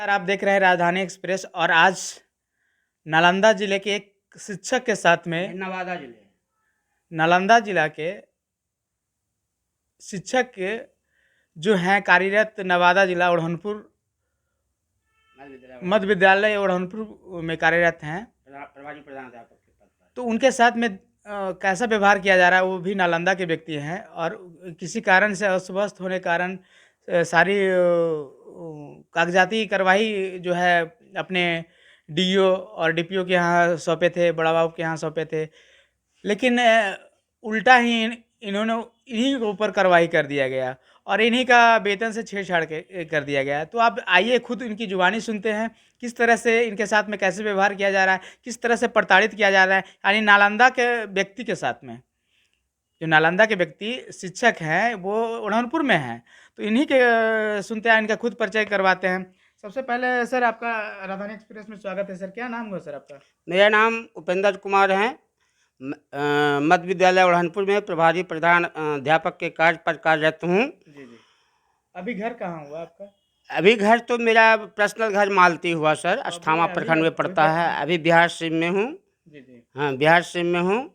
नमस्कार, आप देख रहे हैं राजधानी एक्सप्रेस और आज नालंदा जिले के एक शिक्षक के साथ में नवादा जिले नालंदा जिला के शिक्षक के जो हैं कार्यरत नवादा जिला ओढ़नपुर मध्य विद्यालय ओढ़नपुर में कार्यरत हैं। प्रभारी प्रधान अध्यापक के पद पर। तो उनके साथ में कैसा व्यवहार किया जा रहा है, वो भी नालंदा के व्यक्ति हैं और किसी कारण से अस्वस्थ होने कारण सारी कागजाती कार्रवाई जो है अपने डीईओ और डीपीओ के यहाँ सौंपे थे, बड़ा बाबू के यहाँ सौंपे थे, लेकिन उल्टा ही इन्होंने इन्हीं के ऊपर कार्रवाई कर दिया गया और इन्हीं का वेतन से छेड़छाड़ कर दिया गया। तो आप आइए खुद इनकी जुबानी सुनते हैं, किस तरह से इनके साथ में कैसे व्यवहार किया जा रहा है, किस तरह से प्रताड़ित किया जा रहा है, यानी नालंदा के व्यक्ति के साथ में। जो नालंदा के व्यक्ति शिक्षक हैं वो ओढ़नपुर में हैं, तो इन्हीं के सुनते हैं, इनका खुद परिचय करवाते हैं। सबसे पहले सर आपका राजधानी एक्सप्रेस में स्वागत है। सर क्या नाम हुआ सर आपका? मेरा नाम उपेंद्र कुमार है। मध्य विद्यालय ओढ़नपुर में प्रभारी प्रधान अध्यापक के कार्य पर कार्यरत हूँ। जी जी। अभी घर कहाँ हुआ आपका? अभी घर तो मेरा पर्सनल घर मालती हुआ सर, अस्थामा प्रखंड में पड़ता है। अभी बिहार सिम में हूँ। जी जी। हाँ, बिहार सिम में हूँ।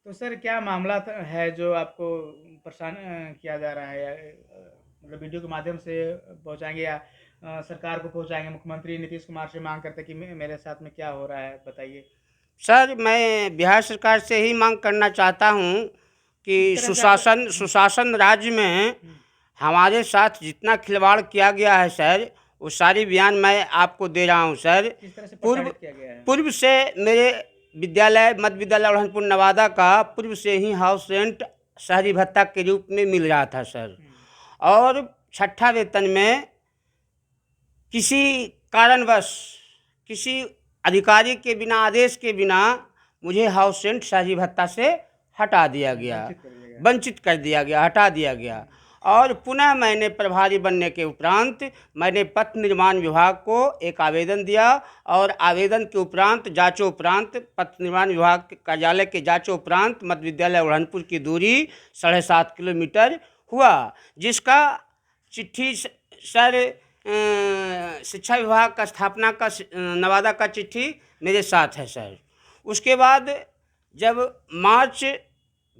तो सर क्या मामला है जो आपको परेशान किया जा रहा है, या मतलब वीडियो के माध्यम से पहुंचाएंगे या सरकार को पहुंचाएंगे? मुख्यमंत्री नीतीश कुमार से मांग करते कि मेरे साथ में क्या हो रहा है, बताइए। सर, मैं बिहार सरकार से ही मांग करना चाहता हूँ कि सुशासन राज्य में हमारे साथ जितना खिलवाड़ किया गया है सर, वो सारी बयान मैं आपको दे रहा हूँ सर। किस तरह से प्रताड़ित किया गया है? पूर्व से मेरे विद्यालय मध्य विद्यालय ओढ़नपुर नवादा का पूर्व से ही हाउस रेंट शहरी भत्ता के रूप में मिल रहा था सर, और छठा वेतन में किसी कारणवश किसी अधिकारी के बिना, आदेश के बिना मुझे हाउस रेंट शहरी भत्ता से हटा दिया गया, वंचित कर दिया गया, हटा दिया गया। और पुनः मैंने प्रभारी बनने के उपरांत मैंने पथ निर्माण विभाग को एक आवेदन दिया, और आवेदन के उपरांत जांचों उपरांत पथ निर्माण विभाग कार्यालय के जांचों उपरांत मध्य विद्यालय ओढ़नपुर की दूरी 7.5 किलोमीटर हुआ, जिसका चिट्ठी सर शिक्षा विभाग का स्थापना का नवादा का चिट्ठी मेरे साथ है सर। उसके बाद जब मार्च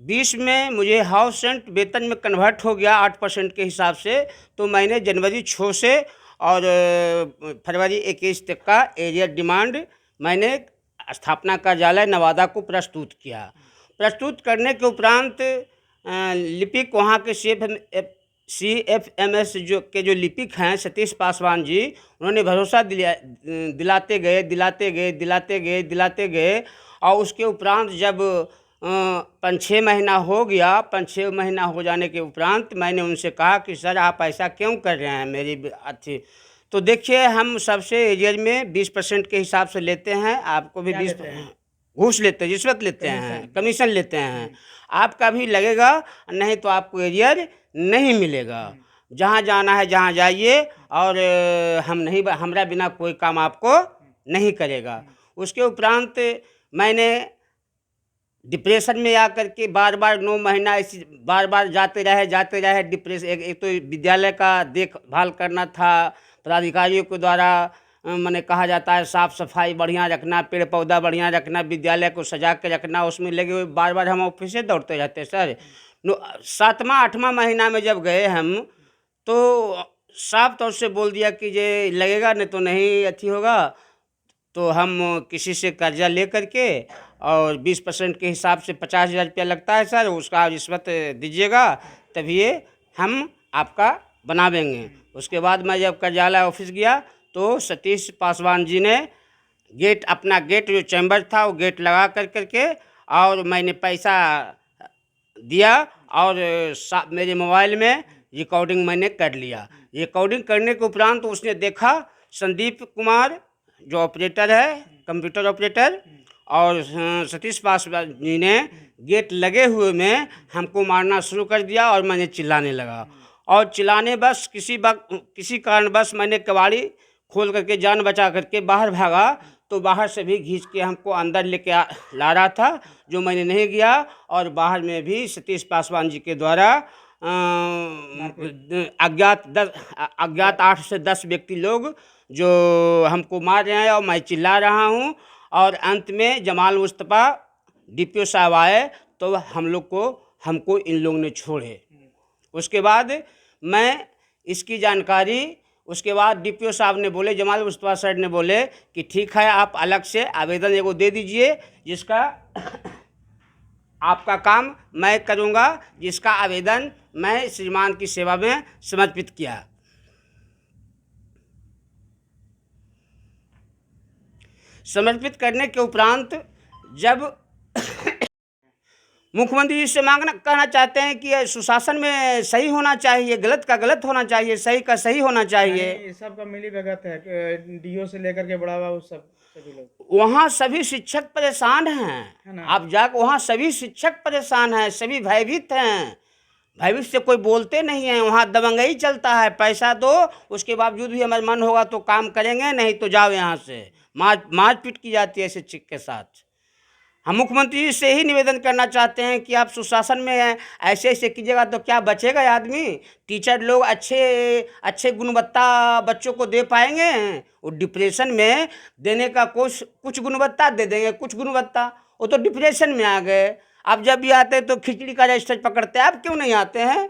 20 में मुझे हाउस रेंट वेतन में कन्वर्ट हो गया 8% के हिसाब से, तो मैंने जनवरी 6 से और फरवरी 21 तक का एरियर डिमांड मैंने स्थापना कार्यालय नवादा को प्रस्तुत किया। प्रस्तुत करने के उपरांत लिपिक वहाँ के CFMS जो लिपिक हैं सतीश पासवान जी, उन्होंने भरोसा दिलाते गए और उसके उपरांत जब 5-6 महीना हो गया, 5-6 महीना हो जाने के उपरांत मैंने उनसे कहा कि सर आप ऐसा क्यों कर रहे हैं मेरी अच्छी। तो देखिए, हम सबसे एरियर में 20% के हिसाब से लेते हैं, आपको भी 20 घूस लेते हैं, रिश्वत लेते हैं, कमीशन लेते हैं। आपका भी लगेगा, नहीं तो आपको एरियर नहीं मिलेगा। जहाँ जाना है जहाँ जाइए, और हमरा बिना कोई काम आपको नहीं करेगा। उसके उपरांत मैंने डिप्रेशन में आकर के बार 9 महीना ऐसी बार जाते रहे डिप्रेशन। एक तो विद्यालय का देखभाल करना था, पदाधिकारियों के द्वारा मैंने कहा जाता है साफ़ सफाई बढ़िया रखना, पेड़ पौधा बढ़िया रखना, विद्यालय को सजा के रखना, उसमें लगे हुए बार हम ऑफिस से दौड़ते रहते सर। 7वां-8वां महीना में जब गए हम, तो साफ तौर से बोल दिया कि ये लगेगा नहीं तो नहीं अच्छी होगा। तो हम किसी से कर्जा ले करके और 20% के हिसाब से 50,000 रुपया लगता है सर, उसका रिश्वत दीजिएगा तभी हम आपका बनावेंगे। उसके बाद मैं जब कार्यालय ऑफिस गया तो सतीश पासवान जी ने अपना गेट जो चैम्बर था वो गेट लगा करके और मैंने पैसा दिया, और मेरे मोबाइल में रिकॉर्डिंग मैंने कर लिया। रिकॉर्डिंग करने के उपरांत उसने देखा, संदीप कुमार जो ऑपरेटर है, कंप्यूटर ऑपरेटर, और सतीश पासवान जी ने गेट लगे हुए में हमको मारना शुरू कर दिया, और मैंने चिल्लाने लगा। और चिल्लाने बस किसी कारणवश मैंने कबाड़ी खोल करके जान बचा करके बाहर भागा, तो बाहर से भी खींच के हमको अंदर लेके ला रहा था, जो मैंने नहीं किया। और बाहर में भी सतीश पासवान जी के द्वारा अज्ञात 8 से 10 व्यक्ति लोग जो हमको मार रहे हैं और मैं चिल्ला रहा हूँ। और अंत में जमाल मुस्तफ़ा डीपीओ साहब आए तो हमको इन लोगों ने छोड़े। उसके बाद मैं इसकी जानकारी, उसके बाद डीपीओ साहब ने बोले, जमाल मुस्तफ़ा सर ने बोले कि ठीक है, आप अलग से आवेदन एगो दे दीजिए जिसका आपका काम मैं करूँगा, जिसका आवेदन मैं श्रीमान की सेवा में समर्पित किया। समर्पित करने के उपरांत जब मुख्यमंत्री जी से कहना चाहते हैं कि सुशासन में सही होना चाहिए, गलत का गलत होना चाहिए, सही का सही होना चाहिए। सबका मिली भगत है, डीओ से लेकर के बड़ा बाबू सभी लोग। वहाँ सभी शिक्षक परेशान है हैं। ना? आप जाकर वहाँ सभी शिक्षक परेशान हैं, सभी भयभीत हैं, भयभीत से कोई बोलते नहीं हैं। वहाँ दबंगई चलता है, पैसा दो, उसके बावजूद भी हमारा मन होगा तो काम करेंगे, नहीं तो जाओ यहाँ से। मारपीट की जाती है शिक्षक के साथ। हम मुख्यमंत्री जी से ही निवेदन करना चाहते हैं कि आप सुशासन में ऐसे ऐसे कीजिएगा तो क्या बचेगा आदमी। टीचर लोग अच्छे गुणवत्ता बच्चों को दे पाएंगे? वो डिप्रेशन में देने का कुछ गुणवत्ता दे देंगे, कुछ गुणवत्ता, वो तो डिप्रेशन में आ गए। अब जब भी आते हैं तो खिचड़ी का रजिस्टर पकड़ते हैं। आप क्यों नहीं आते हैं?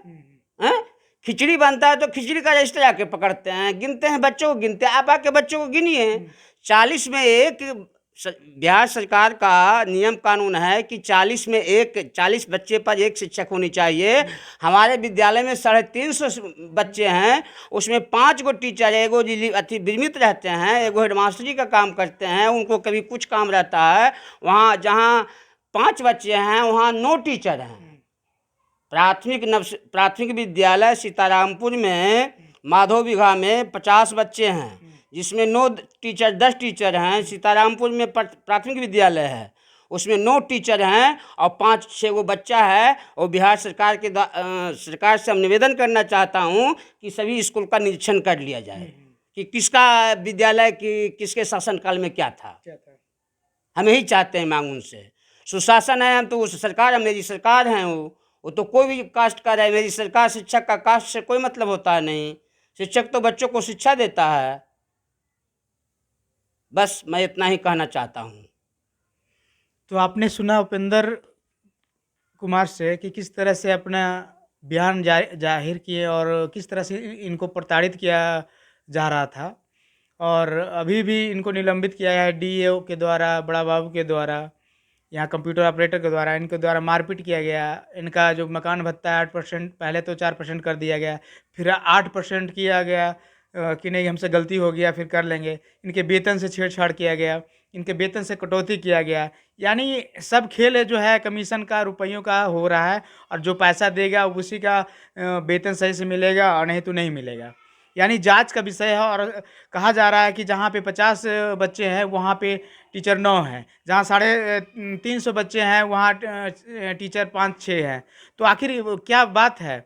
खिचड़ी बनता है तो खिचड़ी का रजिस्टर आके पकड़ते हैं, गिनते हैं बच्चों को, गिनते हैं। आप आके बच्चों को गिनिए। 40 में एक बिहार सरकार का नियम कानून है कि 40 बच्चे पर एक शिक्षक होनी चाहिए। हमारे विद्यालय में 350 बच्चे हैं, उसमें 5 गो टीचर, एगो विरमित रहते हैं, एगो हेडमास्टरी का काम करते हैं, उनको कभी कुछ काम रहता है। वहाँ जहाँ 5 बच्चे हैं वहाँ 9 टीचर हैं। प्राथमिक विद्यालय सीतारामपुर में माधव बिघा में 50 बच्चे हैं, जिसमें 10 टीचर हैं। सीतारामपुर में प्राथमिक विद्यालय है, उसमें 9 टीचर हैं और 5-6 वो बच्चा है। और बिहार सरकार से हम निवेदन करना चाहता हूँ कि सभी स्कूल का निरीक्षण कर लिया जाए कि किसका विद्यालय किसके शासनकाल में क्या था। हम यही चाहते हैं, मांग उनसे। सुशासन है, हम तो उस सरकार, मेरी सरकार है, वो तो कोई भी कास्ट का रहे, मेरी सरकार शिक्षक का कास्ट से कोई मतलब होता नहीं। शिक्षक तो बच्चों को शिक्षा देता है। बस मैं इतना ही कहना चाहता हूँ। तो आपने सुना उपेंद्र कुमार से कि किस तरह से अपना बयान जाहिर किए और किस तरह से इनको प्रताड़ित किया जा रहा था। और अभी भी इनको निलंबित किया है डीईओ के द्वारा, बड़ा बाबू के द्वारा, यहाँ कंप्यूटर ऑपरेटर के द्वारा, इनके द्वारा मारपीट किया गया। इनका जो मकान भत्ता है 8%, पहले तो 4% कर दिया गया, फिर 8% किया गया कि नहीं हमसे गलती हो गया फिर कर लेंगे। इनके वेतन से छेड़छाड़ किया गया, इनके वेतन से कटौती किया गया। यानी सब खेल जो है कमीशन का, रुपयों का हो रहा है, और जो पैसा देगा उसी का वेतन सही से मिलेगा और नहीं तो नहीं मिलेगा। यानी जांच का विषय है। और कहा जा रहा है कि जहाँ पे 50 बच्चे हैं वहाँ पे टीचर 9 हैं, जहाँ 350 बच्चे हैं वहाँ टीचर 5-6 हैं। तो आखिर क्या बात है?